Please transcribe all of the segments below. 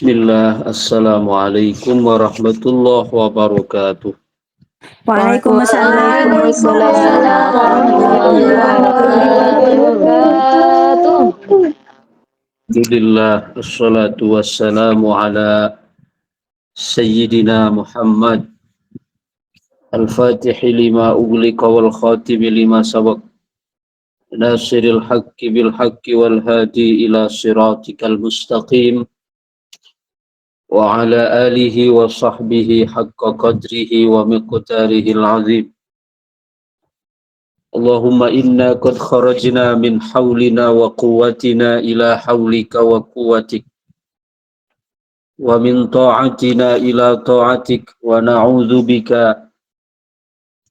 Bismillah, Assalamualaikum warahmatullahi wabarakatuh. Waalaikumsalam Waalaikumsalam warahmatullahi warahmatullahi wabarakatuh. wabarakatuh. Alhamdulillah, wassalatu wassalamu ala Sayyidina Muhammad Al-Fatihi lima ughliqa wal khatimi lima sabaq Nasiril haqqi bil haqqi wal hadi ila siratikal mustaqim wa ala alihi wa sahbihi haqqa qadrihi wa miqdarihi al-azim. Allahumma inna qad kharajna min hawlina wa quwwatina ila hawlika wa quwwatik wa min ta'atina ila ta'atik wa na'udzu bika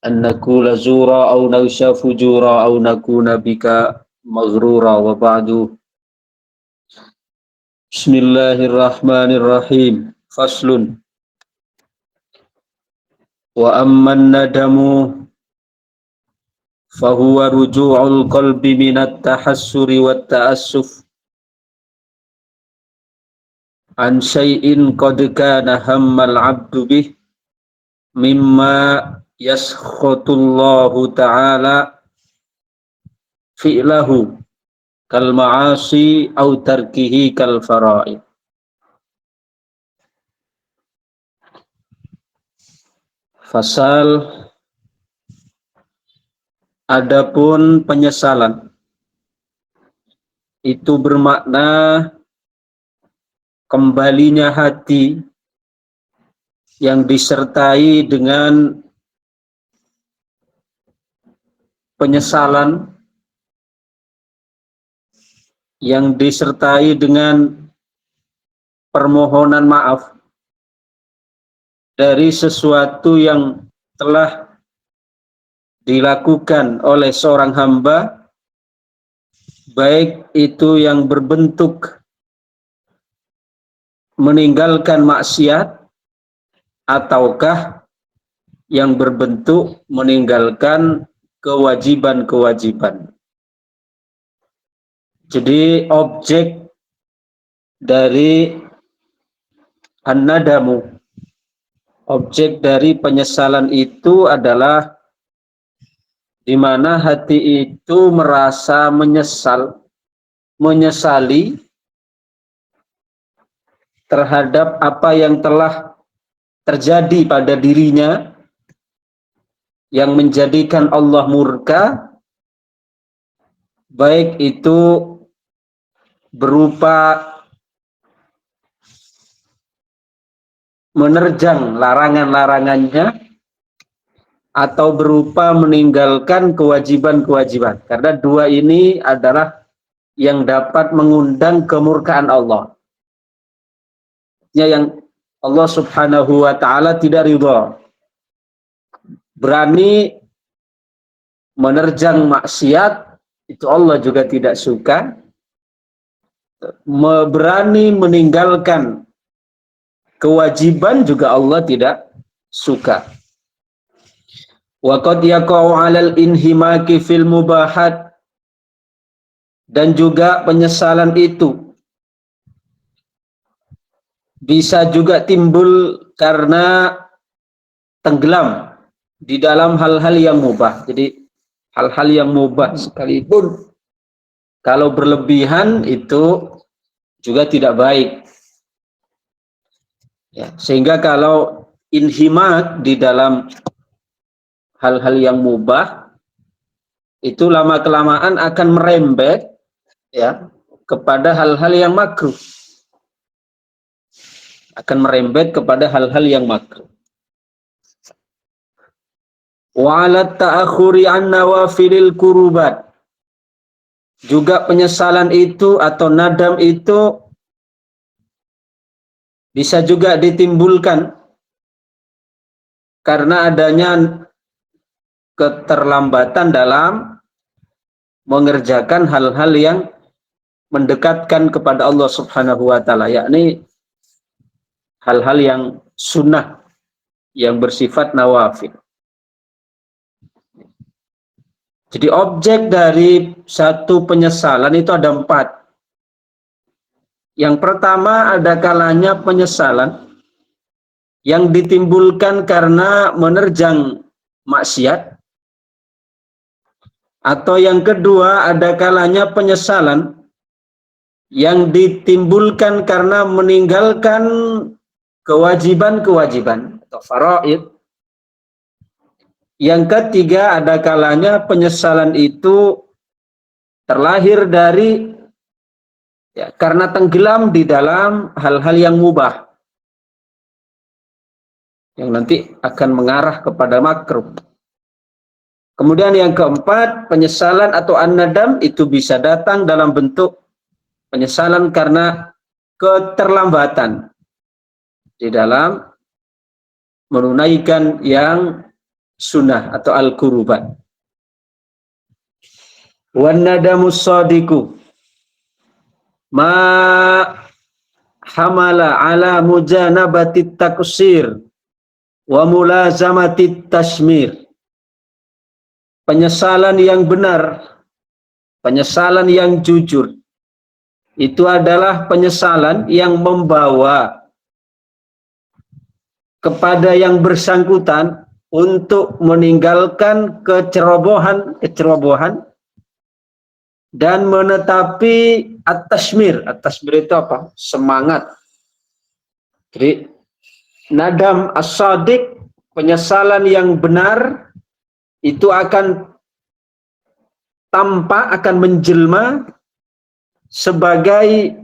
an nakula zura aw nagsha fujura aw nakuna bika maghrura wa ba'du. Bismillahirrahmanirrahim. Faslun. Wa amman nadamu fahuwa ruju'ul qalbi minat tahassuri wat ta'assuf an syai'in qad kana hammal 'abdu bih mimma yaskhutullahu ta'ala fi'lahu kal ma'asi au tarkihi kal fara'id. Fasal, adapun penyesalan itu bermakna kembalinya hati yang disertai dengan penyesalan, yang disertai dengan permohonan maaf dari sesuatu yang telah dilakukan oleh seorang hamba, baik itu yang berbentuk meninggalkan maksiat ataukah yang berbentuk meninggalkan kewajiban-kewajiban. Jadi objek dari an-nadamu, objek dari penyesalan itu adalah di mana hati itu merasa menyesali terhadap apa yang telah terjadi pada dirinya yang menjadikan Allah murka, baik itu berupa menerjang larangan-larangannya atau berupa meninggalkan kewajiban-kewajiban. Karena dua ini adalah yang dapat mengundang kemurkaan Allah. Yang Allah Subhanahu wa ta'ala tidak ridha. Berani menerjang maksiat, itu Allah juga tidak suka. Berani meninggalkan kewajiban juga Allah tidak suka. Wa qad yaqa'u 'alal inhimaki fil mubahat, dan juga penyesalan itu bisa juga timbul karena tenggelam di dalam hal-hal yang mubah. Jadi hal-hal yang mubah sekalipun kalau berlebihan itu juga tidak baik. Ya, sehingga kalau inhimak di dalam hal-hal yang mubah itu lama-kelamaan akan merembet ya kepada hal-hal yang makruh. Akan merembet kepada hal-hal yang makruh. Wa 'ala ta'akhuri an nawafilil kurubat. Juga penyesalan itu atau nadam itu bisa juga ditimbulkan karena adanya keterlambatan dalam mengerjakan hal-hal yang mendekatkan kepada Allah Subhanahu wa ta'ala, yakni hal-hal yang sunnah yang bersifat nawafil. Jadi objek dari satu penyesalan itu ada 4. Yang pertama, ada kalanya penyesalan yang ditimbulkan karena menerjang maksiat. Atau yang kedua, ada kalanya penyesalan yang ditimbulkan karena meninggalkan kewajiban-kewajiban atau faraid. Yang ketiga, ada kalanya penyesalan itu terlahir dari karena tenggelam di dalam hal-hal yang mubah, yang nanti akan mengarah kepada makruh. Kemudian yang keempat, penyesalan atau an-nadam itu bisa datang dalam bentuk penyesalan karena keterlambatan di dalam menunaikan yang sunnah atau al-qurubat. Wan nadamus sadiku ma hamala ala mujanabatit taksir wa mulazamatit tashmir. Penyesalan yang benar, penyesalan yang jujur, itu adalah penyesalan yang membawa kepada yang bersangkutan untuk meninggalkan kecerobohan dan menetapi at-tashmir. At-tashmir itu apa? Semangat. Jadi nadam as-sadiq, penyesalan yang benar, itu akan tampak, akan menjelma sebagai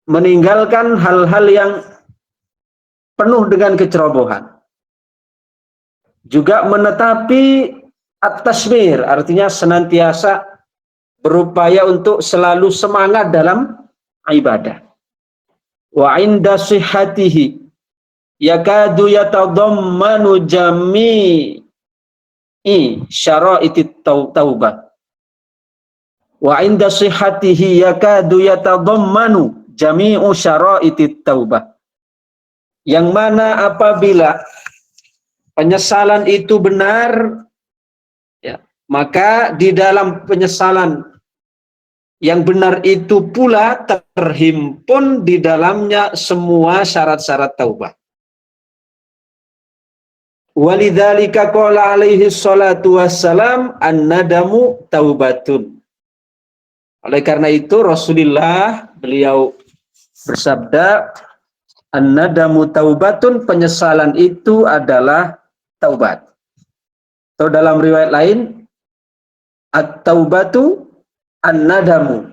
meninggalkan hal-hal yang penuh dengan kecerobohan. Juga menetapi at-tashmir, artinya senantiasa berupaya untuk selalu semangat dalam ibadah. Wa inda sihhatihi yakadu yatadammanu jami'i syara'itit taubah. Wa inda sihhatihi yakadu yatadammanu jami'u syara'itit taubah. Yang mana apabila penyesalan itu benar, maka di dalam penyesalan yang benar itu pula terhimpun di dalamnya semua syarat-syarat taubat. Walidzalika qala alaihi salatu wassalam an-nadamu taubatun. Oleh karena itu Rasulullah beliau bersabda, an-nadamu taubatun, penyesalan itu adalah taubat. Atau dalam riwayat lain, at-taubatu an-nadamu.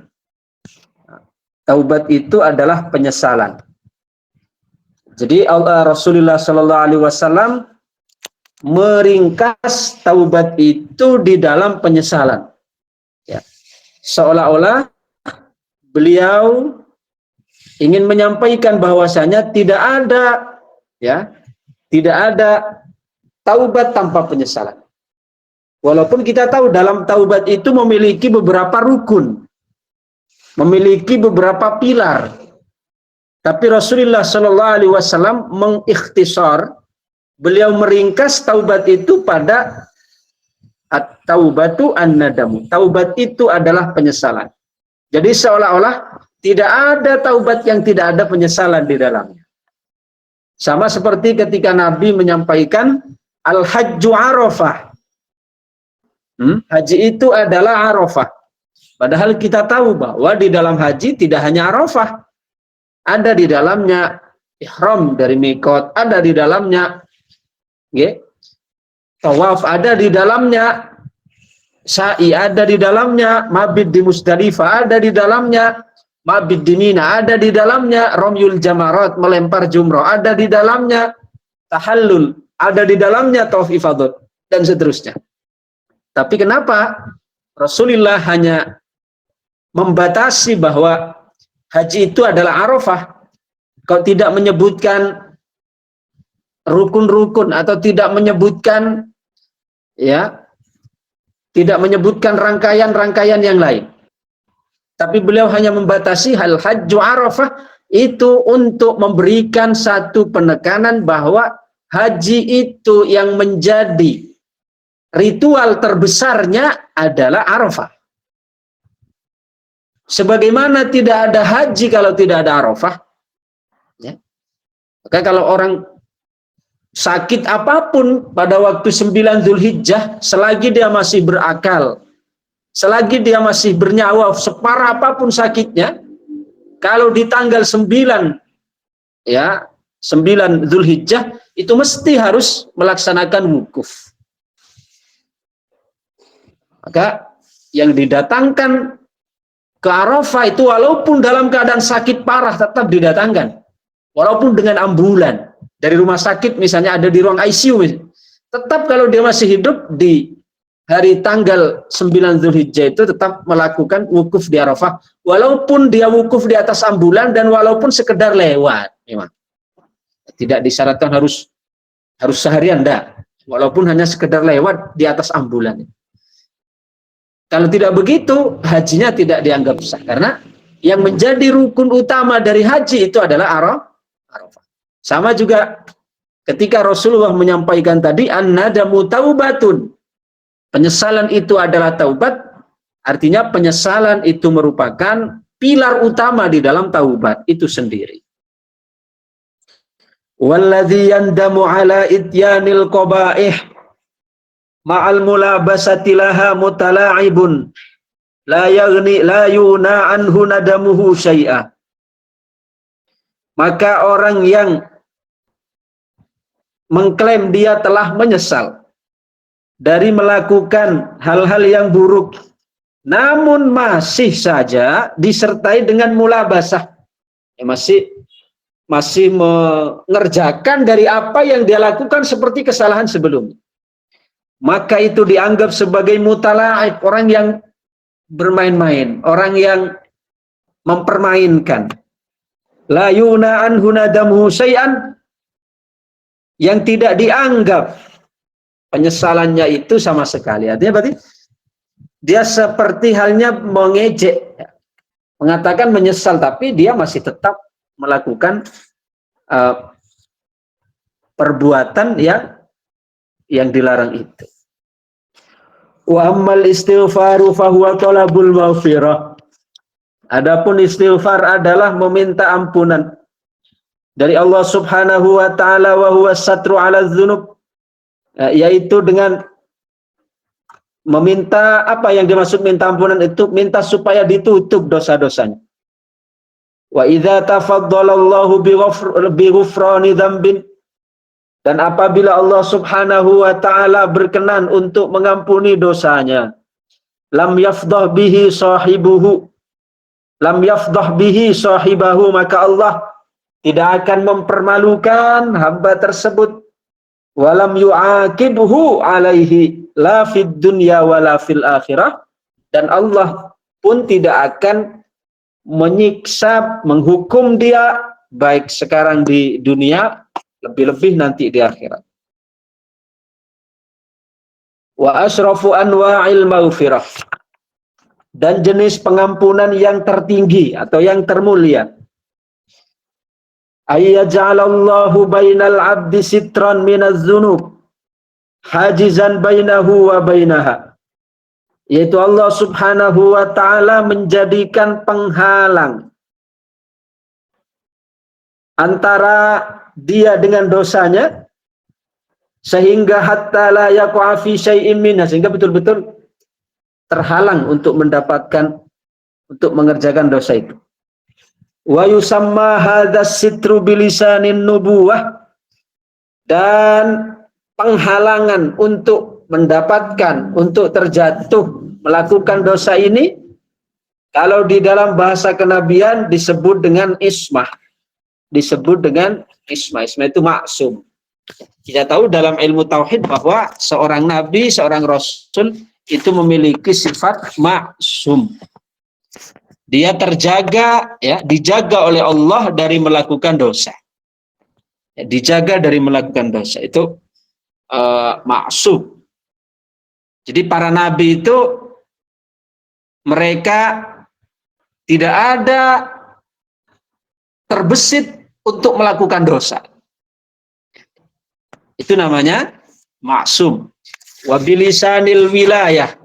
Taubat itu adalah penyesalan. Jadi Rasulullah Shallallahu Alaihi Wasallam meringkas taubat itu di dalam penyesalan. Seolah-olah beliau ingin menyampaikan bahwasanya tidak ada taubat tanpa penyesalan. Walaupun kita tahu dalam taubat itu memiliki beberapa rukun, memiliki beberapa pilar, tapi Rasulullah Shallallahu Alaihi Wasallam mengikhtisar, beliau meringkas taubat itu pada at-taubatu an-nadamu. Taubat itu adalah penyesalan. Jadi seolah-olah tidak ada taubat yang tidak ada penyesalan di dalamnya. Sama seperti ketika Nabi menyampaikan al-hajju arafah. Haji itu adalah arafah. Padahal kita tahu bahwa di dalam haji tidak hanya arafah. Ada di dalamnya ihram dari mikot, ada di dalamnya tawaf, ada di dalamnya sa'i, ada di dalamnya mabit di Musdalifah, ada di dalamnya mabit di Mina, ada di dalamnya romyul jamarat, melempar jumroh, ada di dalamnya tahallul, ada di dalamnya tawaf ifadah, dan seterusnya. Tapi kenapa Rasulullah hanya membatasi bahwa haji itu adalah arafah, kalau tidak menyebutkan rukun-rukun atau tidak menyebutkan rangkaian-rangkaian yang lain. Tapi beliau hanya membatasi hal hajju arafah itu untuk memberikan satu penekanan bahwa haji itu yang menjadi ritual terbesarnya adalah arafah. Sebagaimana tidak ada haji kalau tidak ada Arafah. Ya. Maka kalau orang sakit apapun pada waktu 9 Zulhijjah, selagi dia masih berakal, selagi dia masih bernyawa, separah apapun sakitnya, kalau di tanggal 9, ya, 9 Zulhijjah, itu mesti harus melaksanakan wukuf. Maka yang didatangkan ke Arafah itu walaupun dalam keadaan sakit parah tetap didatangkan. Walaupun dengan ambulan dari rumah sakit misalnya ada di ruang ICU, tetap kalau dia masih hidup di hari tanggal 9 Zulhijjah itu tetap melakukan wukuf di Arafah. Walaupun dia wukuf di atas ambulan dan walaupun sekedar lewat. Memang. Tidak disyaratkan harus seharian, enggak. Walaupun hanya sekedar lewat di atas ambulan. Kalau tidak begitu, hajinya tidak dianggap sah. Karena yang menjadi rukun utama dari haji itu adalah Arafah. Sama juga ketika Rasulullah menyampaikan tadi, an-nadamu taubatun. Penyesalan itu adalah taubat. Artinya penyesalan itu merupakan pilar utama di dalam taubat itu sendiri. Walladzi yandamu ala ityanil qaba'ih ma'al mulabasati laha mutala'ibun la yuna anhu nadamuhu syai'a. Maka orang yang mengklaim dia telah menyesal dari melakukan hal-hal yang buruk, namun masih saja disertai dengan mulabasah, ya, masih mengerjakan dari apa yang dia lakukan seperti kesalahan sebelumnya, maka itu dianggap sebagai mutala'ib, orang yang bermain-main, orang yang mempermainkan. La yuna anhu nadamuhu syai'an, yang tidak dianggap penyesalannya itu sama sekali. Artinya berarti dia seperti halnya mengejek, mengatakan menyesal, tapi dia masih tetap melakukan perbuatan yang dilarang itu. Wa ammal istighfaru fahuwa talabul maghfirah. Adapun istighfar adalah meminta ampunan dari Allah Subhanahu wa taala, wa huwa satru 'ala dzunub, yaitu dengan meminta, apa yang dimaksud minta ampunan itu? Minta supaya ditutup dosa-dosanya. Wa idza tafaddalallahu bi ghufrani dzambin, dan apabila Allah Subhanahu wa taala berkenan untuk mengampuni dosanya, lam yafdah bihi sahibahu, maka Allah tidak akan mempermalukan hamba tersebut. Walam yu'aqibhu alaihi la fid dunya wala fil akhirah, dan Allah pun tidak akan menyiksa, menghukum dia baik sekarang di dunia, lebih-lebih nanti di akhirat. Wa asrafu anwa'il maghfirah, dan jenis pengampunan yang tertinggi atau yang termulia, ayyaj'alallahu bainal 'abdi sitran minaz dzunub hajizan bainahu wa bainaha, yaitu Allah Subhanahu wa taala menjadikan penghalang antara dia dengan dosanya, sehingga hatta la yaqa fi syai'in minha, sehingga betul-betul terhalang untuk mendapatkan, untuk mengerjakan dosa itu. Wa yusamma hadzas sitru bilisanin nubuwah, dan penghalangan untuk mendapatkan, untuk terjatuh melakukan dosa ini, kalau di dalam bahasa kenabian disebut dengan ismah. Disebut dengan ismah. Ismah itu maksum. Kita tahu dalam ilmu tauhid bahwa seorang nabi, seorang rasul itu memiliki sifat maksum. Dia terjaga, ya, dijaga oleh Allah dari melakukan dosa. Ya, dijaga dari melakukan dosa. Itu maksum. Jadi para nabi itu mereka tidak ada terbesit untuk melakukan dosa. Itu namanya maksum. Wa bilisanil wilayah,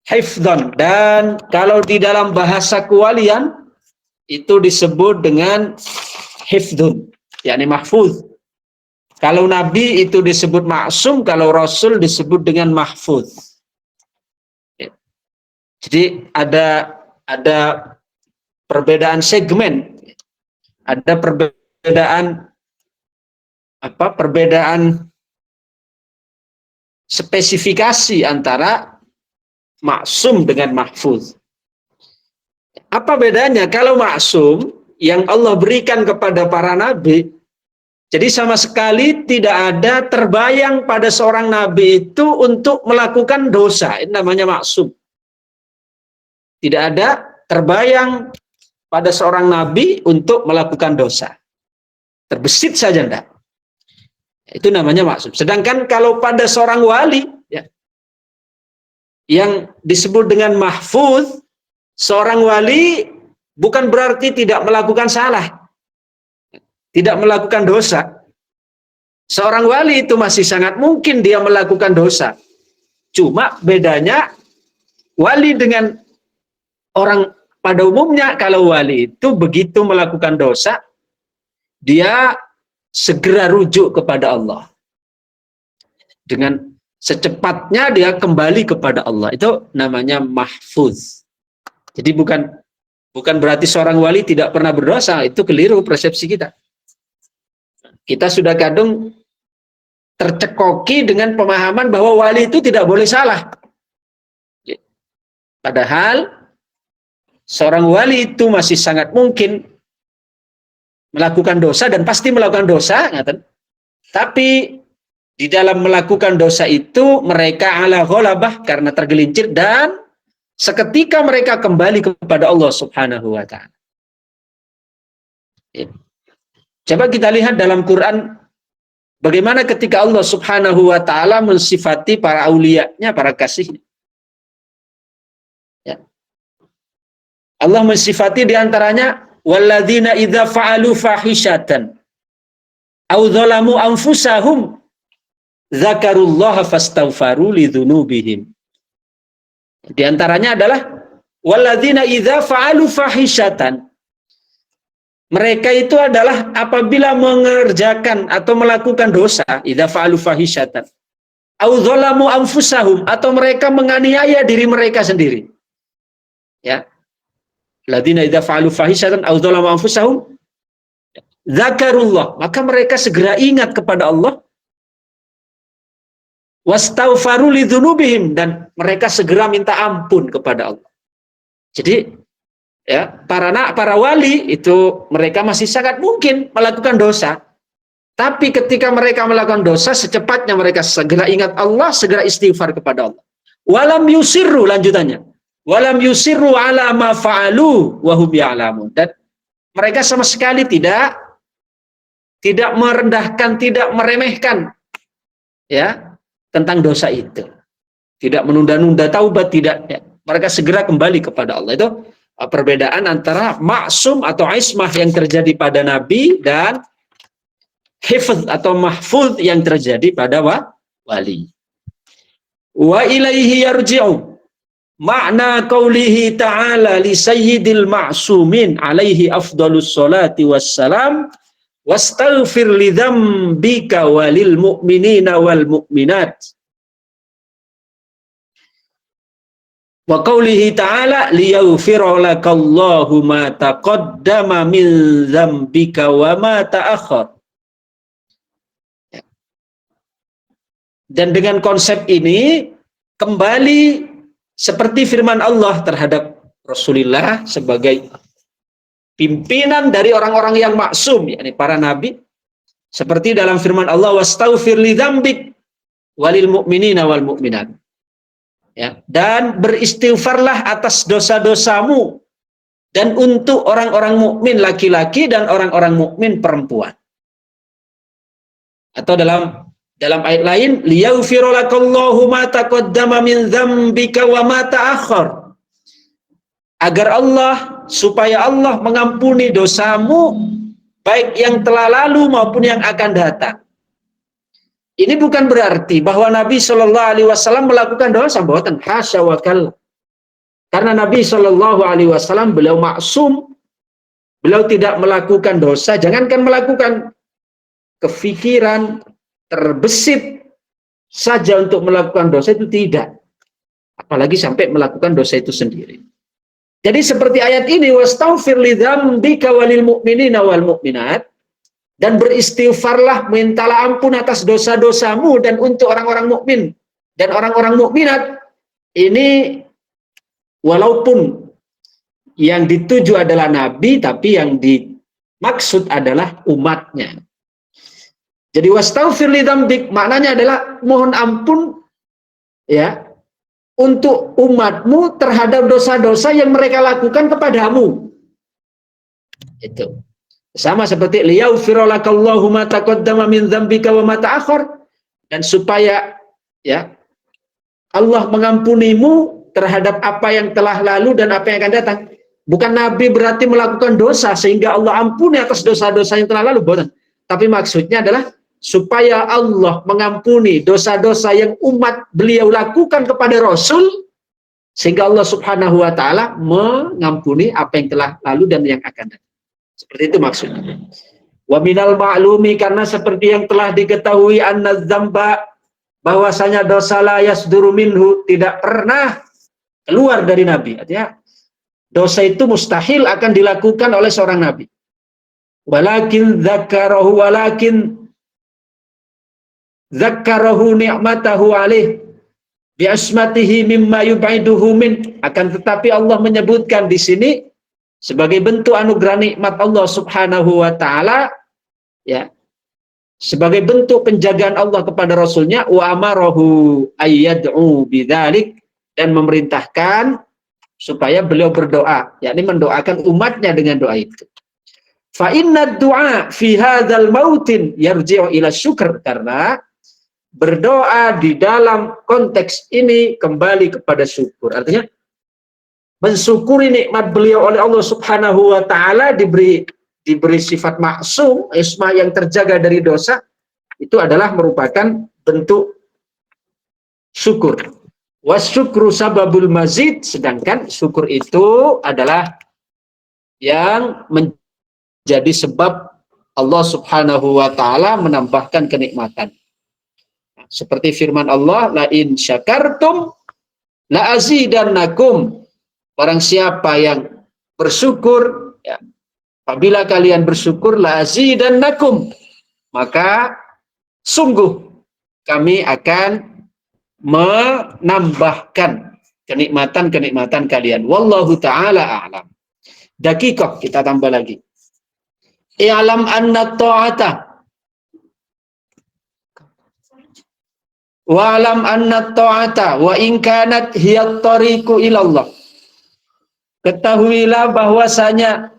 hifdzan. Dan kalau di dalam bahasa kewalian itu disebut dengan hifdzun, yakni mahfuz. Kalau nabi itu disebut maksum, kalau rasul disebut dengan mahfuz. Jadi ada perbedaan segmen, ada perbedaan spesifikasi antara maksum dengan mahfuz. Apa bedanya? Kalau maksum yang Allah berikan kepada para nabi, jadi sama sekali tidak ada terbayang pada seorang nabi itu untuk melakukan dosa. Ini namanya maksum. Tidak ada terbayang pada seorang nabi untuk melakukan dosa. Terbesit saja enggak. Itu namanya maksum. Sedangkan kalau pada seorang wali, ya, yang disebut dengan mahfuz, seorang wali bukan berarti tidak melakukan salah, tidak melakukan dosa. Seorang wali itu masih sangat mungkin dia melakukan dosa. Cuma bedanya wali dengan orang pada umumnya, kalau wali itu begitu melakukan dosa, dia segera rujuk kepada Allah. Dengan secepatnya dia kembali kepada Allah. Itu namanya mahfuz. Jadi bukan berarti seorang wali tidak pernah berdosa. Itu keliru persepsi kita. Kita sudah kadung tercekoki dengan pemahaman bahwa wali itu tidak boleh salah. Padahal seorang wali itu masih sangat mungkin melakukan dosa dan pasti melakukan dosa, tapi di dalam melakukan dosa itu mereka ala ghalabah karena tergelincir, dan seketika mereka kembali kepada Allah Subhanahu wa taala. Coba kita lihat dalam Quran bagaimana ketika Allah Subhanahu wa taala mensifati para aulianya, para kasihnya. Ya. Allah mensifati diantaranya walladzina idza fa'alu fahishatan aw dzalamu anfusahum dzakarullaha fastaghfaru lidzunubihim. Di antaranya adalah walladzina idza fa'alu fahishatan. Mereka itu adalah apabila mengerjakan atau melakukan dosa, idza fa'alu fahishatan aw dzalamu anfusahum, atau mereka menganiaya diri mereka sendiri. Ya. Ladina idza fa'alu fahishatan aw dzalamu anfusahum dzakarullah, maka mereka segera ingat kepada Allah, wastaghfaru lidzunubihim, dan mereka segera minta ampun kepada Allah. Jadi ya, para wali itu mereka masih sangat mungkin melakukan dosa, tapi ketika mereka melakukan dosa secepatnya mereka segera ingat Allah, segera istighfar kepada Allah. Walam yusirru, lanjutannya, walam yusirru ala ma fa'alu wa hum ya'lamun, dan mereka sama sekali tidak merendahkan, tidak meremehkan ya tentang dosa itu, tidak menunda-nunda taubat, tidak ya. Mereka segera kembali kepada Allah. Itu perbedaan antara maksum atau ismah yang terjadi pada nabi dan hifz atau mahfuz yang terjadi pada wali. Wa ilaihi yarji'u makna qaulihi ta'ala li sayyidil ma'sumin alaihi afdhalus salati wassalam wastaghfir li dzambika walil mu'minina wal mu'minat. Wa qaulihi ta'ala liyaghfira lakallahu ma taqaddama min dzambika wa ma ta'akhkhar. Dan dengan konsep ini kembali seperti firman Allah terhadap Rasulullah sebagai pimpinan dari orang-orang yang maksum, yakni para nabi, seperti dalam firman Allah wastaghfir li dzambik walil mu'minina wal mu'minat. Ya, dan beristighfarlah atas dosa-dosamu dan untuk orang-orang mukmin laki-laki dan orang-orang mukmin perempuan. Atau dalam ayat lain liyaghfira lakallahu ma taqaddama min dzambika wa ma ta'akhkhar, agar supaya Allah mengampuni dosamu baik yang telah lalu maupun yang akan datang. Ini bukan berarti bahwa Nabi Shallallahu Alaihi Wasallam melakukan dosa, mboten, hasya wa kalla. Karena Nabi Shallallahu Alaihi Wasallam beliau maksum, beliau tidak melakukan dosa, jangankan melakukan, kefikiran terbesit saja untuk melakukan dosa itu tidak, apalagi sampai melakukan dosa itu sendiri. Jadi seperti ayat ini, wastaghfir lidzambika walil mu'minina wal mu'minat, dan beristighfarlah, mintalah ampun atas dosa-dosamu dan untuk orang-orang mukmin dan orang-orang mukminat. Ini walaupun yang dituju adalah Nabi, tapi yang dimaksud adalah umatnya. Jadi wastaghfir lidzambik maknanya adalah mohon ampun ya untuk umatmu terhadap dosa-dosa yang mereka lakukan kepadamu. Itu sama seperti liyaghfiralakallahu ma taqaddama min dzambika wa ma ta'akhkhar, dan supaya ya Allah mengampunimu terhadap apa yang telah lalu dan apa yang akan datang. Bukan Nabi berarti melakukan dosa sehingga Allah ampuni atas dosa-dosa yang telah lalu, bukan. Tapi maksudnya adalah supaya Allah mengampuni dosa-dosa yang umat beliau lakukan kepada Rasul, sehingga Allah Subhanahu wa Ta'ala mengampuni apa yang telah lalu dan yang akan datang. Seperti itu maksudnya. Wa minal ma'lumi, karena seperti yang telah diketahui, anna dzamba, bahwasanya dosa la yasduru minhu, tidak pernah keluar dari Nabi. Artinya dosa itu mustahil akan dilakukan oleh seorang Nabi. Walakin dzakarahu ni'matahu alaih bi asmatihi mimma yub'iduhu min. Akan tetapi Allah menyebutkan di sini sebagai bentuk anugerah nikmat Allah Subhanahu wa Ta'ala, ya, sebagai bentuk penjagaan Allah kepada Rasulnya, wa amarahu ayyad'u bidzalik, dan memerintahkan supaya beliau berdoa, yakni mendoakan umatnya dengan doa itu. Fa inna du'a fi hadzal mautin yarji'u ila syukr, karena berdoa di dalam konteks ini kembali kepada syukur. Artinya mensyukuri nikmat beliau oleh Allah Subhanahu wa Ta'ala, diberi sifat maksum, isma yang terjaga dari dosa, itu adalah merupakan bentuk syukur. Wasyukru sababul mazid, sedangkan syukur itu adalah yang menjadi sebab Allah Subhanahu wa Ta'ala menambahkan kenikmatan. Seperti firman Allah, la in syakartum la azidannakum. Barang siapa yang bersyukur, ya, apabila kalian bersyukur, la azidannakum, maka sungguh kami akan menambahkan kenikmatan-kenikmatan kalian. Wallahu ta'ala a'lam. Dakikah, kita tambah lagi. I'lam anna ta'ata wa alam anna ta'ata wa in kanat hiya tariqu ilallah. Ketahuilah bahwasanya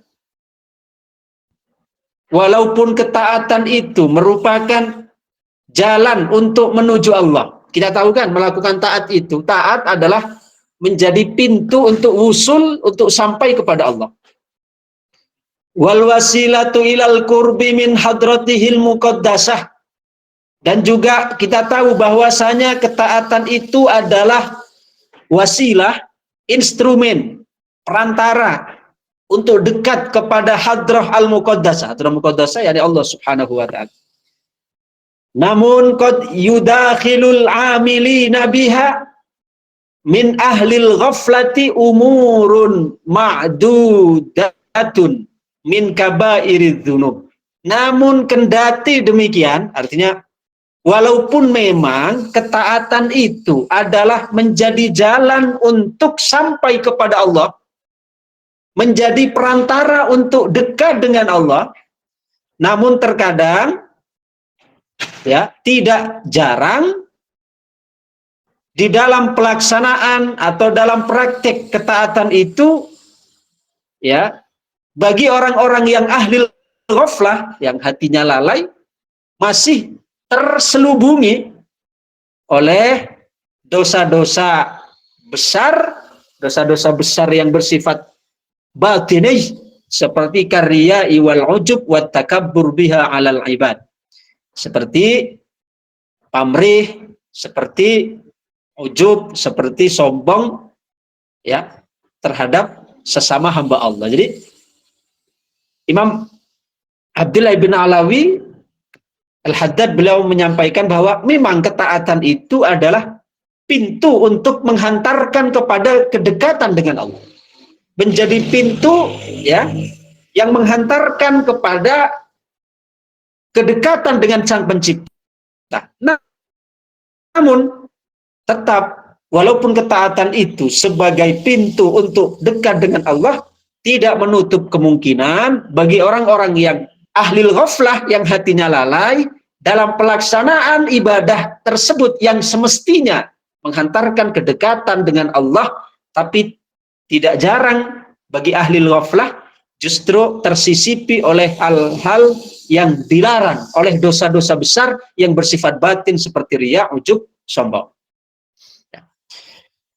walaupun ketaatan itu merupakan jalan untuk menuju Allah. Kita tahu kan, melakukan taat itu, taat adalah menjadi pintu untuk wusul, untuk sampai kepada Allah. Wal wasilatu ilal qurbi min hadratihil muqaddasah. Dan juga kita tahu bahwasanya ketaatan itu adalah wasilah, instrumen, perantara untuk dekat kepada hadrah al-muqaddasah. Hadrah muqaddasah yakni Allah Subhanahu wa Ta'ala. Namun qad yudakhilul amilina biha min ahlil ghaflati umurun ma'dudatun min kabairidz dzunub. Namun kendati demikian, artinya walaupun memang ketaatan itu adalah menjadi jalan untuk sampai kepada Allah, menjadi perantara untuk dekat dengan Allah, namun terkadang ya tidak jarang di dalam pelaksanaan atau dalam praktek ketaatan itu, ya, bagi orang-orang yang ahli ghaflah, yang hatinya lalai, masih terselubungi oleh dosa-dosa besar, dosa-dosa besar yang bersifat batini, seperti karya wal ujub wa takabbur biha 'alal ibad, seperti pamrih, seperti ujub, seperti sombong, ya, terhadap sesama hamba Allah. Jadi Imam Abdullah bin Alawi Al-Haddad beliau menyampaikan bahwa memang ketaatan itu adalah pintu untuk menghantarkan kepada kedekatan dengan Allah. Menjadi pintu ya yang menghantarkan kepada kedekatan dengan Sang Pencipta. Namun tetap walaupun ketaatan itu sebagai pintu untuk dekat dengan Allah, tidak menutup kemungkinan bagi orang-orang yang ahli ghaflah, yang hatinya lalai dalam pelaksanaan ibadah tersebut yang semestinya menghantarkan kedekatan dengan Allah, tapi tidak jarang bagi ahli ghaflah justru tersisipi oleh hal-hal yang dilarang, oleh dosa-dosa besar yang bersifat batin seperti riya, ujub, sombong.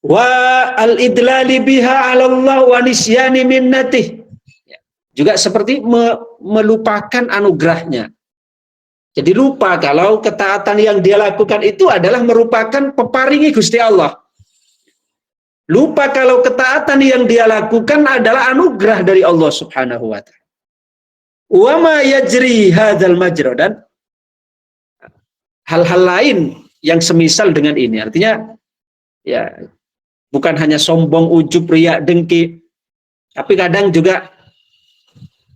Wa al-idlali biha 'ala Allah wa nisyani minnatih. Juga seperti melupakan anugerahnya. Jadi lupa kalau ketaatan yang dia lakukan itu adalah merupakan peparingi Gusti Allah. Lupa kalau ketaatan yang dia lakukan adalah anugerah dari Allah Subhanahu wa taala. Wa ma yajri hadzal majra, dan hal-hal lain yang semisal dengan ini. Artinya ya bukan hanya sombong, ujub, riya, dengki, tapi kadang juga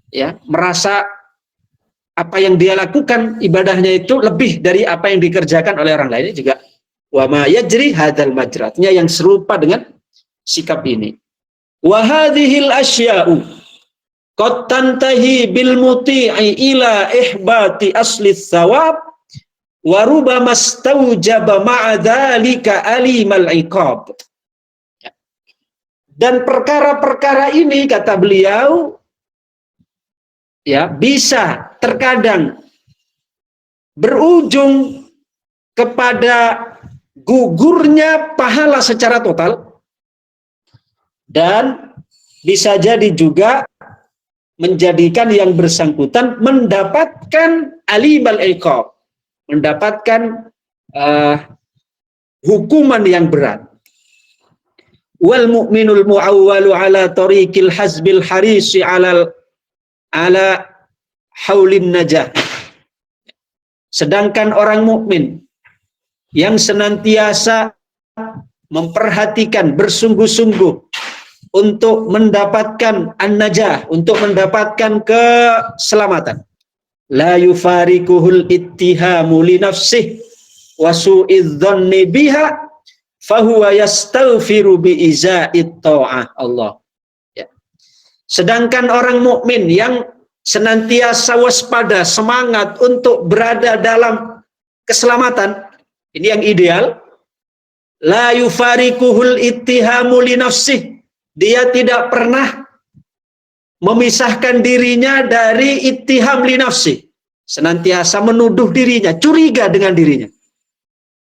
ya merasa apa yang dia lakukan ibadahnya itu lebih dari apa yang dikerjakan oleh orang lain. Juga wa ma yajri hadzal majra, artinya yang serupa dengan sikap ini. Wa hadhil asya'u qad tantahi bil muti'i ila ihbati asli tsawab wa rubama staujaba ma'a dzalika alimal iqab. Dan perkara-perkara ini, kata beliau, ya bisa terkadang berujung kepada gugurnya pahala secara total, dan bisa jadi juga menjadikan yang bersangkutan mendapatkan alimal iqab, mendapatkan hukuman yang berat. Wal mu'minul mu'awwalu ala tariqil hazbil harisi ala haulin najah. Sedangkan orang mukmin yang senantiasa memperhatikan bersungguh-sungguh untuk mendapatkan an-najah, untuk mendapatkan keselamatan. La yufarikuhul ittihamu li nafsih wa su'idz dhanni biha fahuwa yastaghfiru bi iza'it ta'ah. Allah. Ya. Sedangkan orang mukmin yang senantiasa waspada, semangat untuk berada dalam keselamatan, ini yang ideal. La yufarikuhul ittihamu li nafsih. Dia tidak pernah memisahkan dirinya dari ittiham li nafsi, senantiasa menuduh dirinya, curiga dengan dirinya.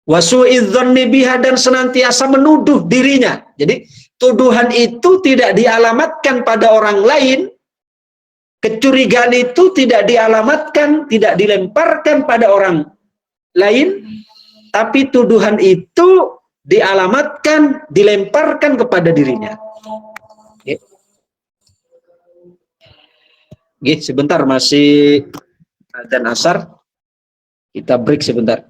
Wasu'idz dzanni biha, dan senantiasa menuduh dirinya. Jadi tuduhan itu tidak dialamatkan pada orang lain, kecurigaan itu tidak dialamatkan, tidak dilemparkan pada orang lain, tapi tuduhan itu dialamatkan, dilemparkan kepada dirinya. Sebentar, masih adzan asar, kita break sebentar.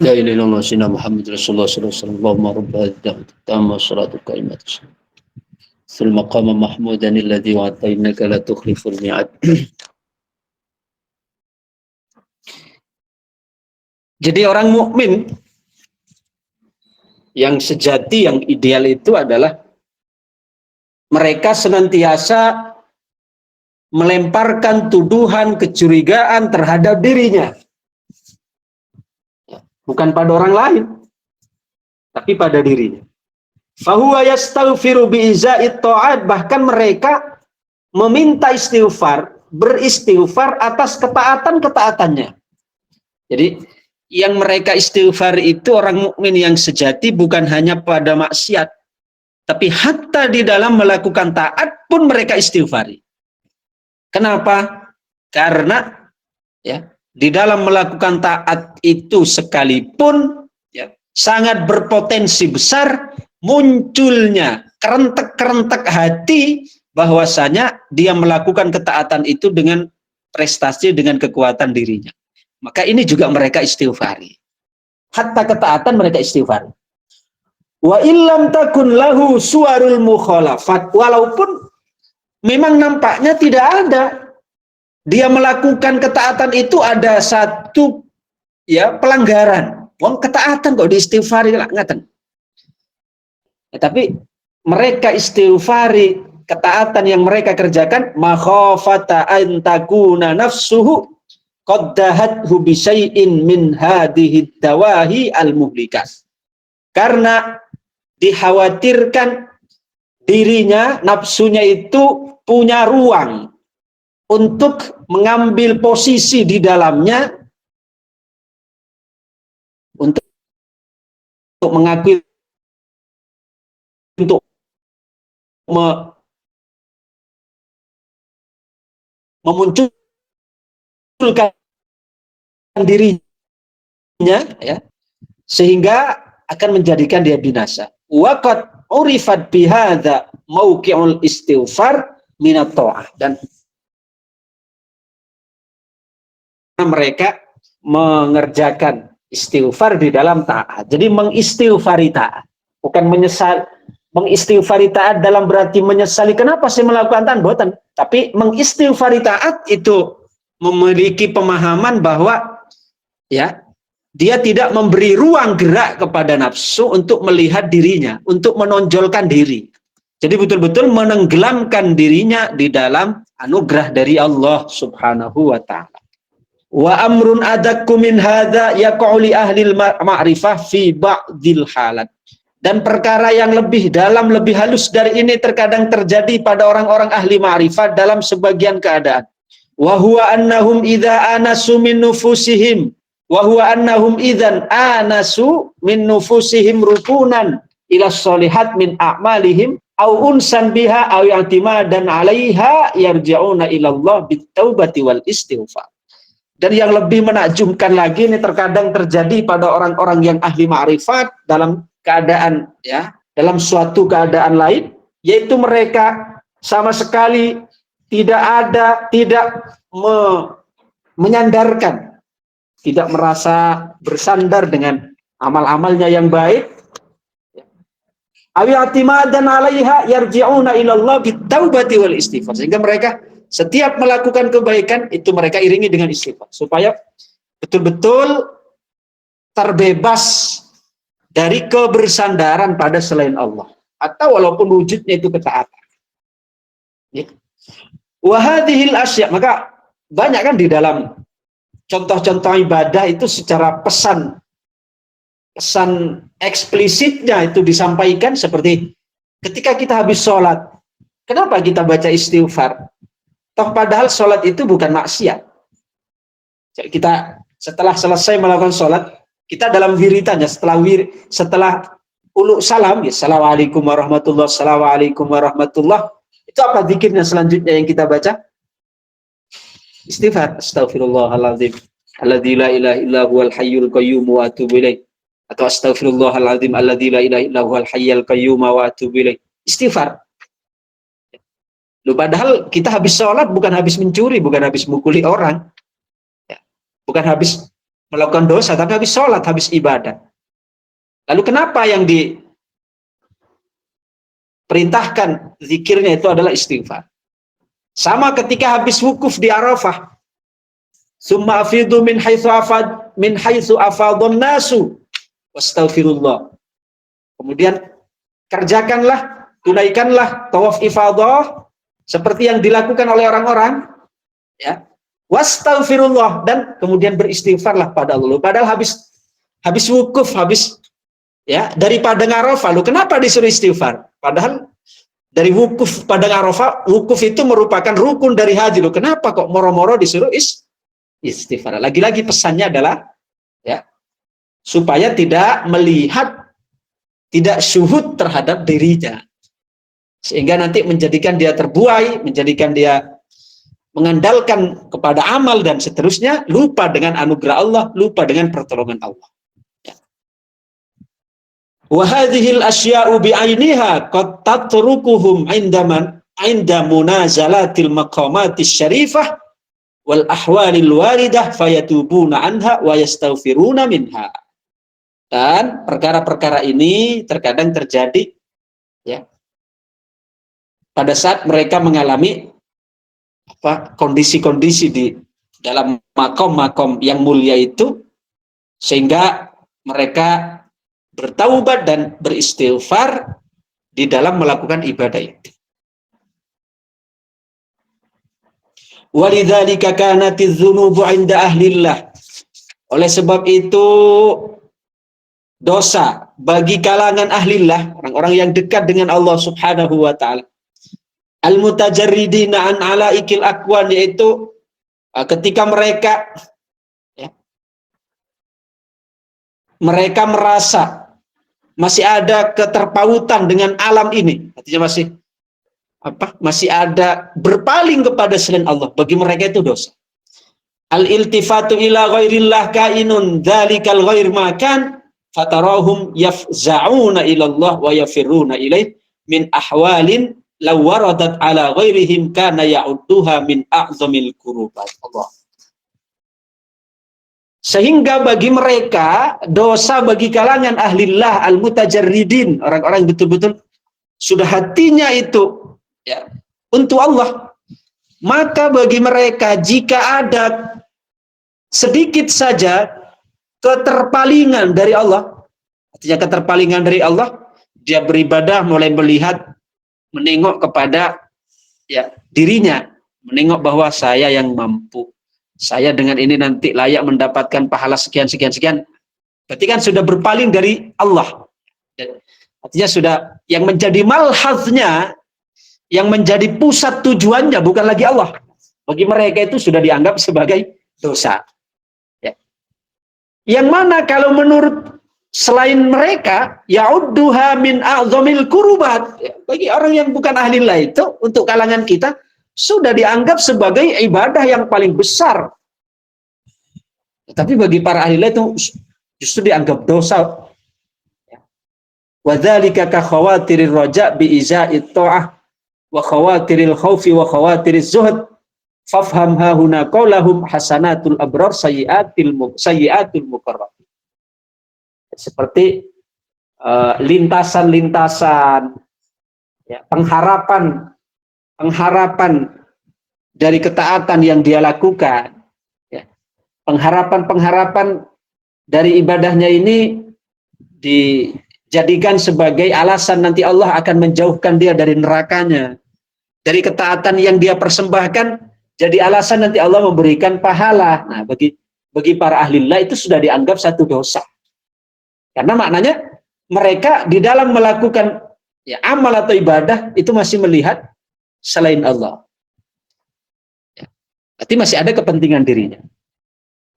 La ilaha illallah sayyidina Muhammad Rasulullah sallallahu alaihi wasallam. Allahumma rabb hadhihi ad-da'wati tamma salatu qaimati. Sul maqama mahmudan alladhi wa'atainaka la tukhliful mi'ad. Jadi orang mukmin yang sejati, yang ideal itu adalah mereka senantiasa melemparkan tuduhan, kecurigaan terhadap dirinya. Bukan pada orang lain, tapi pada dirinya. Fahuwa yastaghfiru bi'izza'it ta'at, bahkan mereka meminta istighfar, beristighfar atas ketaatan-ketaatannya. Jadi yang mereka istighfar itu orang mukmin yang sejati bukan hanya pada maksiat, tapi hatta di dalam melakukan taat pun mereka istighfari. Kenapa? Karena ya, di dalam melakukan taat itu sekalipun ya, sangat berpotensi besar munculnya kerentek-kerentek hati bahwasanya dia melakukan ketaatan itu dengan prestasi, dengan kekuatan dirinya. Maka ini juga mereka istighfari. Hatta ketaatan mereka istighfari. Wa illam takun lahu suwarul mukhalafat, walaupun memang nampaknya tidak ada dia melakukan ketaatan itu ada satu ya pelanggaran. Wong ketaatan kok diistighfari ngaten. Ya, tapi mereka istighfari ketaatan yang mereka kerjakan makhafata an takuna nafsuhu qaddahathu bi syai'in min hadhihi dawahi al-muhlikas. Karena dikhawatirkan dirinya, nafsunya itu punya ruang untuk mengambil posisi di dalamnya, untuk mengakui, untuk memunculkan dirinya, ya, sehingga akan menjadikan dia binasa. Waqad urifat bihadza mauqi'ul istighfar minat ta'ah, dan mereka mengerjakan istighfar di dalam taat. Jadi mengistighfari taat, bukan menyesal. Mengistighfari taat dalam berarti menyesali kenapa saya melakukan taat, boten. Tapi mengistighfari taat itu memiliki pemahaman bahwa ya dia tidak memberi ruang gerak kepada nafsu untuk melihat dirinya, untuk menonjolkan diri. Jadi betul-betul menenggelamkan dirinya di dalam anugerah dari Allah Subhanahu wa ta'ala. Wa amrun adakku min hadza yaquli ahli ma'rifah fi ba'dil halat. Dan perkara yang lebih dalam, lebih halus dari ini terkadang terjadi pada orang-orang ahli ma'rifat dalam sebagian keadaan. Wa huwa annahum idza anasu min nufusihim wa huwa annahum idzan anasu min nufusihim rukunan ila sholihat min a'malihim au unsan biha au i'timadan 'alaiha yarji'una ila Allah bitaubati wal istighfar. Dan yang lebih menakjubkan lagi ini terkadang terjadi pada orang-orang yang ahli ma'rifat dalam keadaan ya, dalam suatu keadaan lain, yaitu mereka sama sekali tidak menyandarkan, tidak merasa bersandar dengan amal-amalnya yang baik. Awi'atimadan 'alaiha yarji'una ila Allah bitaubati wal istighfar. Sehingga mereka setiap melakukan kebaikan itu mereka iringi dengan istighfar supaya betul-betul terbebas dari kebersandaran pada selain Allah atau walaupun wujudnya itu ketaatan. Wa hadhil asya, maka banyak kan di dalam contoh-contoh ibadah itu secara pesan eksplisitnya itu disampaikan seperti ketika kita habis sholat, kenapa kita baca istighfar? Toh padahal sholat itu bukan maksiat. Kita setelah selesai melakukan sholat, kita dalam wiritannya setelah uluk salam, ya, assalamualaikum warahmatullah, assalamualaikum warahmatullah, itu apa zikirnya selanjutnya yang kita baca? Istighfar, astaghfirullahaladzim, alladzi la ilaha illa huwal hayyul qayyum wa atubu ilaih, atau astaghfirullahaladzim, alladzi la ilaha illa huwal hayyul qayyum wa atubu ilaih. Istighfar. Loh, padahal kita habis sholat bukan habis mencuri, bukan habis mukuli orang, ya, bukan habis melakukan dosa, tapi habis sholat, habis ibadah. Lalu kenapa yang diperintahkan zikirnya itu adalah istighfar? Sama ketika habis wukuf di Arafah. Summa afidu min haitsu afadun nasu wastaghfirullah. Kemudian kerjakanlah, tunaikanlah tawaf ifadah seperti yang dilakukan oleh orang-orang, ya. Wastaghfirullah, dan kemudian beristighfarlah pada Allah. Padahal habis wukuf, ya, dari Padang Arafah, lu kenapa disuruh istighfar? Padahal dari wukuf Padang Arafah, wukuf itu merupakan rukun dari haji. Lu kenapa kok moro-moro disuruh istighfar? Lagi-lagi pesannya adalah, ya, supaya tidak melihat, tidak syuhud terhadap dirinya, sehingga nanti menjadikan dia terbuai, menjadikan dia mengandalkan kepada amal dan seterusnya, lupa dengan anugerah Allah, lupa dengan pertolongan Allah. Wa hadhil asya'u bi'ainiha qad tatrukuhum 'inda munazalatil maqamatis syarifah wal ahwalil waridah fayatubuna anha wa yastaghfiruna minha. Dan perkara-perkara ini terkadang terjadi, ya, pada saat mereka mengalami kondisi-kondisi di dalam makom-makom yang mulia itu, sehingga mereka bertaubat dan beristighfar di dalam melakukan ibadah itu. Walidzalika kanatiz dzunubu 'inda ahlillah. Oleh sebab itu dosa bagi kalangan ahlillah, orang-orang yang dekat dengan Allah Subhanahu wa taala, al-mutajarridina an alaikil akwan, yaitu ketika mereka, ya, mereka merasa masih ada keterpautan dengan alam ini, artinya masih ada berpaling kepada selain Allah, bagi mereka itu dosa. Al-iltifatu ila ghairillah kainun dzalikal ghair makan fatarahum yafza'una ila Allah wa yafiruna ilaih min ahwalin law waradat ala ghairihim kana ya'udduha min a'zamil kurubat. Allah. Sehingga bagi mereka dosa, bagi kalangan ahlillah al-mutajarridin, orang-orang betul-betul sudah hatinya itu, ya, untuk Allah, maka bagi mereka jika ada sedikit saja keterpalingan dari Allah, artinya keterpalingan dari Allah, dia beribadah mulai melihat, menengok kepada, ya, dirinya, menengok bahwa saya yang mampu, saya dengan ini nanti layak mendapatkan pahala sekian. Berarti kan sudah berpaling dari Allah. Artinya sudah, yang menjadi malhaznya, yang menjadi pusat tujuannya bukan lagi Allah. Bagi mereka itu sudah dianggap sebagai dosa. Ya. Yang mana kalau menurut selain mereka, ya'udduha min a'zamil kurubat. Bagi orang yang bukan ahlillah itu, untuk kalangan kita, sudah dianggap sebagai ibadah yang paling besar. Tapi bagi para ahlillah itu justru dianggap dosa. Wa dzalika ka khawatirir raja bi iza'it ta'ah wa khawatiril khaufi wa khawatiriz zuhd fafham hahuna qaulahum hasanatul abrar sayyiatul muqarrab. Seperti lintasan-lintasan, ya, pengharapan dari ketaatan yang dia lakukan, ya, pengharapan dari ibadahnya ini dijadikan sebagai alasan nanti Allah akan menjauhkan dia dari nerakanya. Dari ketaatan yang dia persembahkan jadi alasan nanti Allah memberikan pahala. Nah, bagi para ahlillah itu sudah dianggap satu dosa. Karena maknanya mereka di dalam melakukan, ya, amal atau ibadah itu masih melihat selain Allah. Ya, berarti masih ada kepentingan dirinya.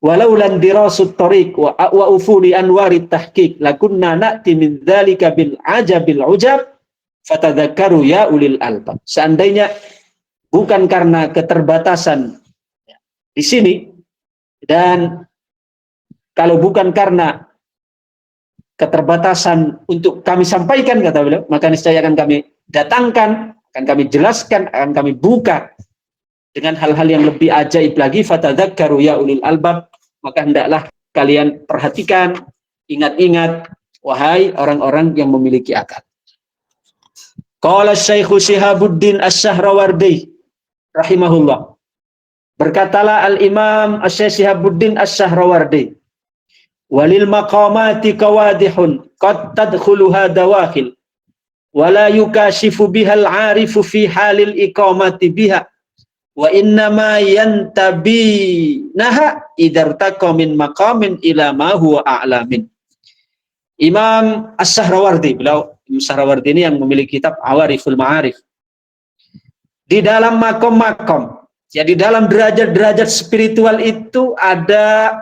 Walau lan dirasut tariq wa ufuli anwarit tahqiq lakunna na'ti min dzalika bil ajabil ujab fatadzakkaru ya ulil albab. Seandainya bukan karena keterbatasan, ya, di sini, dan kalau bukan karena keterbatasan untuk kami sampaikan, kata beliau, maka niscaya akan kami datangkan, akan kami jelaskan, akan kami buka dengan hal-hal yang lebih ajaib lagi. Fatadzakkaru ya ulil albab, maka hendaklah kalian perhatikan, ingat-ingat, wahai orang-orang yang memiliki akal. Qala Syekh Syihabuddin Asy-Syahrawardi rahimahullah. Berkatalah Al-Imam Asy-Syekh Syihabuddin Asy-Syahrawardi, walil maqamati qawadihun qad tadkhuluha dawakhil wala yukashifu bihal arifu fi halil iqamati biha wa innama yantabinaha idartaqa min maqamin ila ma huwa a'lamin. Imam Asy-Syahrawardi, beliau Imam Syahrawardi ini yang memiliki kitab Awariful Ma'arif. Di dalam makom-makom, ya di dalam derajat-derajat spiritual itu ada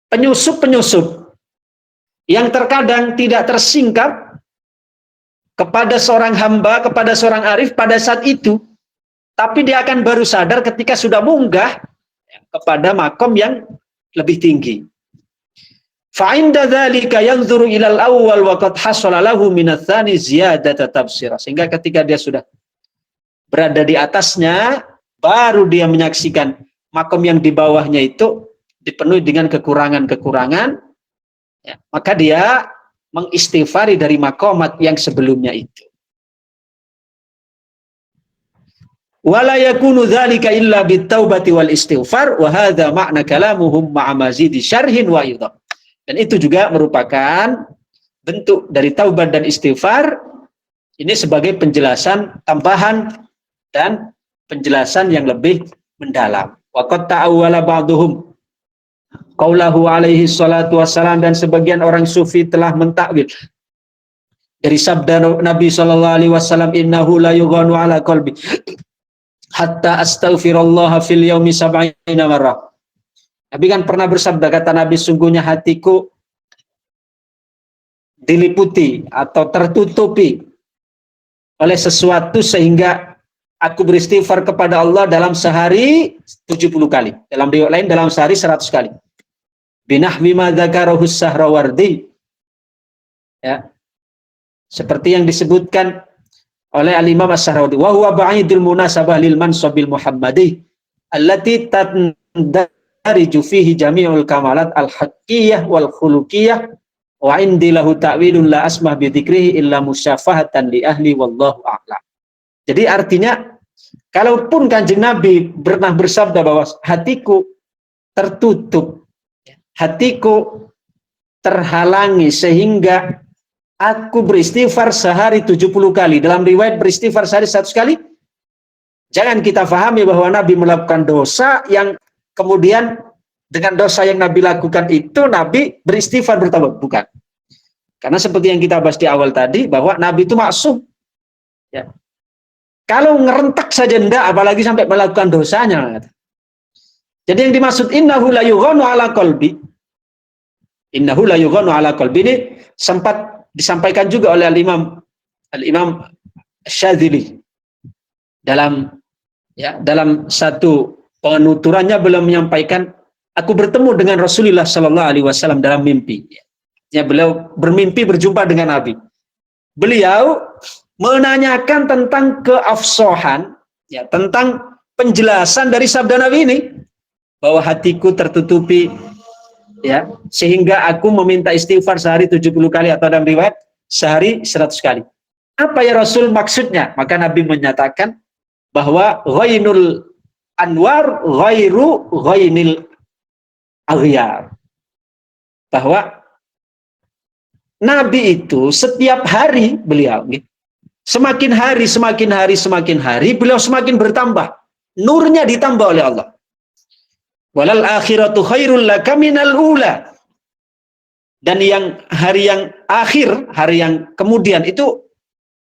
penyusup-penyusup yang terkadang tidak tersingkap kepada seorang hamba, kepada seorang arif pada saat itu, tapi dia akan baru sadar ketika sudah munggah kepada makom yang lebih tinggi. Fa'inda dzalika yanzuru ilal awwal wa qad hasala lahu minats tsani ziyadata tafsira. Sehingga ketika dia sudah berada di atasnya, baru dia menyaksikan makom yang di bawahnya itu dipenuhi dengan kekurangan-kekurangan, ya, maka dia mengistighfari dari makomat yang sebelumnya itu. Wala yakunu dzalika illa bitaubati wal istighfar wa hadza ma'na kalamuhum ma'a mazidi syarhin wa idhah. Dan itu juga merupakan bentuk dari taubat dan istighfar, ini sebagai penjelasan tambahan dan penjelasan yang lebih mendalam. Wa qad ta'awwala ba'dhum qaulahu alaihi salatu wassalam, dan sebagian orang sufi telah mentakwil dari sabda Nabi sallallahu alaihi wasallam, innahu la yughanu ala qalbi hatta astaghfirullah fil yaumi sab'ina marrah. Nabi kan pernah bersabda, kata Nabi, sungguhnya hatiku diliputi atau tertutupi oleh sesuatu sehingga aku beristighfar kepada Allah dalam sehari 70 kali. Dalam riwayat lain dalam sehari 100 kali. Binahwi ma dzakarahu Syahrawardi. Ya. Seperti yang disebutkan oleh Al-Imam Asy-Syahrawardi, wa huwa ba'idul munasabah lil mansabil Muhammadi allati tandariju fihi jami'ul kamalat al-haqqiyah wal khuluqiyah wa indi lahu ta'wilun la asmah bi dzikrihi illa musyafahatan li ahli wallahu a'lam. Jadi artinya, kalaupun Kanjeng Nabi pernah bersabda bahwa hatiku tertutup, hatiku terhalangi sehingga aku beristighfar sehari 70 kali. Dalam riwayat beristighfar sehari 100 kali. Jangan kita fahami bahwa Nabi melakukan dosa yang kemudian dengan dosa yang Nabi lakukan itu Nabi beristighfar bertambah. Bukan. Karena seperti yang kita bahas di awal tadi, bahwa Nabi itu maksum. Ya. Kalau ngerentak saja enggak, apalagi sampai melakukan dosanya. Jadi yang dimaksud innahu la yughanu ala qalbi. Innahu la yughanu ala qalbi ini sempat disampaikan juga oleh Al-Imam Syadzili dalam satu penuturannya beliau menyampaikan, aku bertemu dengan Rasulullah sallallahu alaihi wasallam dalam mimpi. Ya, beliau bermimpi berjumpa dengan Nabi. Beliau menanyakan tentang keafsohan, ya, tentang penjelasan dari sabda Nabi ini, bahwa hatiku tertutupi, ya, sehingga aku meminta istighfar sehari 70 kali atau dalam riwayat sehari 100 kali. Apa ya Rasul maksudnya? Maka Nabi menyatakan bahwa ghainul anwar ghairu ghainil aghyar. Bahwa Nabi itu setiap hari beliau, semakin hari beliau semakin bertambah. Nurnya ditambah oleh Allah. Walal akhiratu khairul laka minal ula. Dan hari yang akhir, hari yang kemudian itu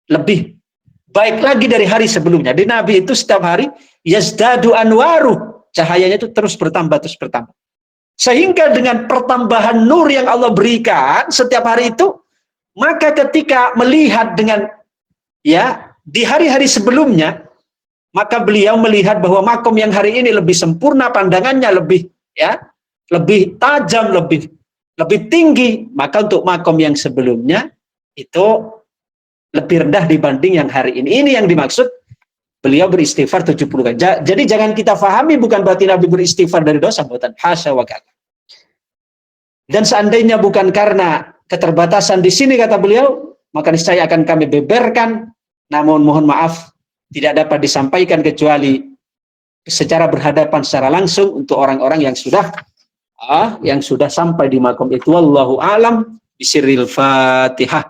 lebih baik lagi dari hari sebelumnya. Di Nabi itu setiap hari yazdadu anwaru, cahayanya itu terus bertambah. Sehingga dengan pertambahan nur yang Allah berikan setiap hari itu, maka ketika melihat dengan, ya, di hari-hari sebelumnya, maka beliau melihat bahwa makom yang hari ini lebih sempurna, pandangannya lebih, ya, lebih tajam, lebih tinggi. Maka untuk makom yang sebelumnya itu lebih rendah dibanding yang hari ini. Ini yang dimaksud beliau beristighfar 70 kali. Jadi jangan kita fahami bukan berarti Nabi beristighfar dari dosa, bukan, hasya wa kalla. Dan seandainya bukan karena keterbatasan di sini kata beliau, maka niscaya akan kami beberkan, namun mohon maaf tidak dapat disampaikan kecuali secara berhadapan secara langsung untuk orang-orang yang sudah sampai di makom itu. Wallahu a'lam bisirril Fatihah.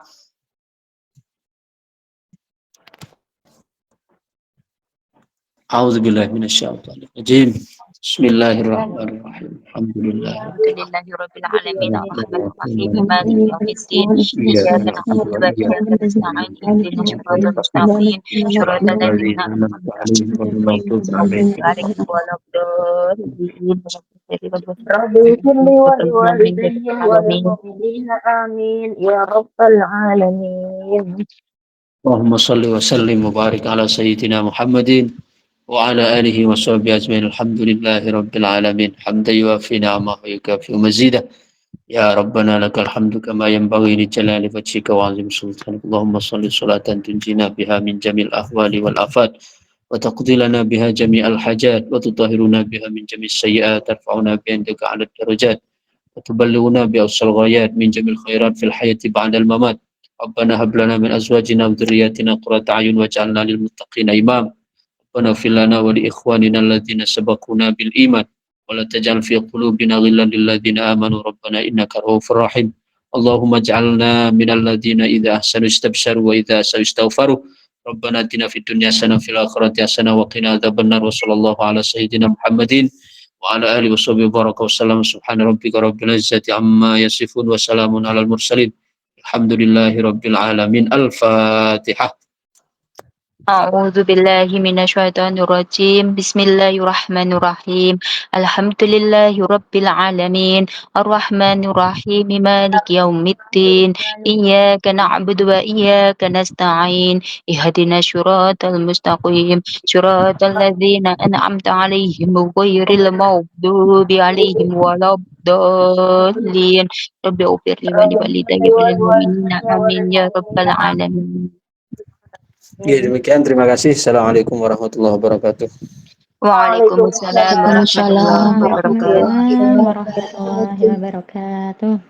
A'udzubillahi minasyaitonir rajim. Bismillahirrahmanirrahim. Alhamdulillah. Alhamdulillahirabbil alamin arrahmanirrahim maliki yaumiddin iyyaka na'budu wa iyyaka nasta'in ihdinas siratal mustaqim siratal ladzina an'amta 'alaihim ghairil maghdubi 'alaihim waladdallin. Amin ya rabbal alamin. Allahumma salli wa sallim wa barik ala sayyidina Muhammadin wa ala alihi wa sahbihi ajmain. Alhamdulillahi rabbil alamin. Hamdan yuwafi ni'amahu wa yukafi mazidah. Ya Rabbana lakal hamdu kama yanbaghi li jalali wajhika wa 'azimi sultanik. Allahumma salli salatan tunjina biha min jamil ahwali wal afat wa taqdi lana biha jami'al hajat wa tutahhiruna biha min jami'is sayyi'at tarfa'una bi indaka 'ala darajat wa tuballighuna bi awsal ghayat min jamil khairat fil hayati ba'dal mamat. Rabbana hab lana min azwajina wa dhurriyyatina qurrata a'yun waj'alna lil muttaqina imam. Rabbana fir lana wa li ikhwanina alladhina sabaquna bil iman wa la taj'al fi qulubina ghillan lil ladzina amanu rabbana innaka ra'ufur rahim. Allahumma ij'alna minal ladzina idza ahsanu istabsharu wa idza asa'u istaghfaru. Rabbana atina fid dunya hasanah wa fil akhirati hasanah wa qina adzabannar. Wa sallallahu ala sayyidina Muhammadin wa ala alihi wa sahbihi baraka wa sallam. Subhana rabbika rabbil izzati amma yasifun wa salamun alal mursalin. Alhamdulillahi rabbil alamin. Al-Fatihah. A'udzu billahi minasyaitonir rajim. Bismillahirrahmanirrahim. Alhamdulillahi rabbil alamin. Arrahmanir rahim. Maliki yaumiddin. Iyyaka na'budu wa iyyaka nasta'in. Ihdinas siratal mustaqim. Siratal ladzina an'amta 'alaihim ghairil maghdubi 'alaihim waladdallin. Rabbi ighfirli wa li walidayya wa lil mu'minina amin ya rabbal alamin. Ya, demikian. Terima kasih. Assalamualaikum warahmatullahi wabarakatuh. Waalaikumsalam warahmatullahi wabarakatuh. Waalaikumsalam warahmatullahi wabarakatuh.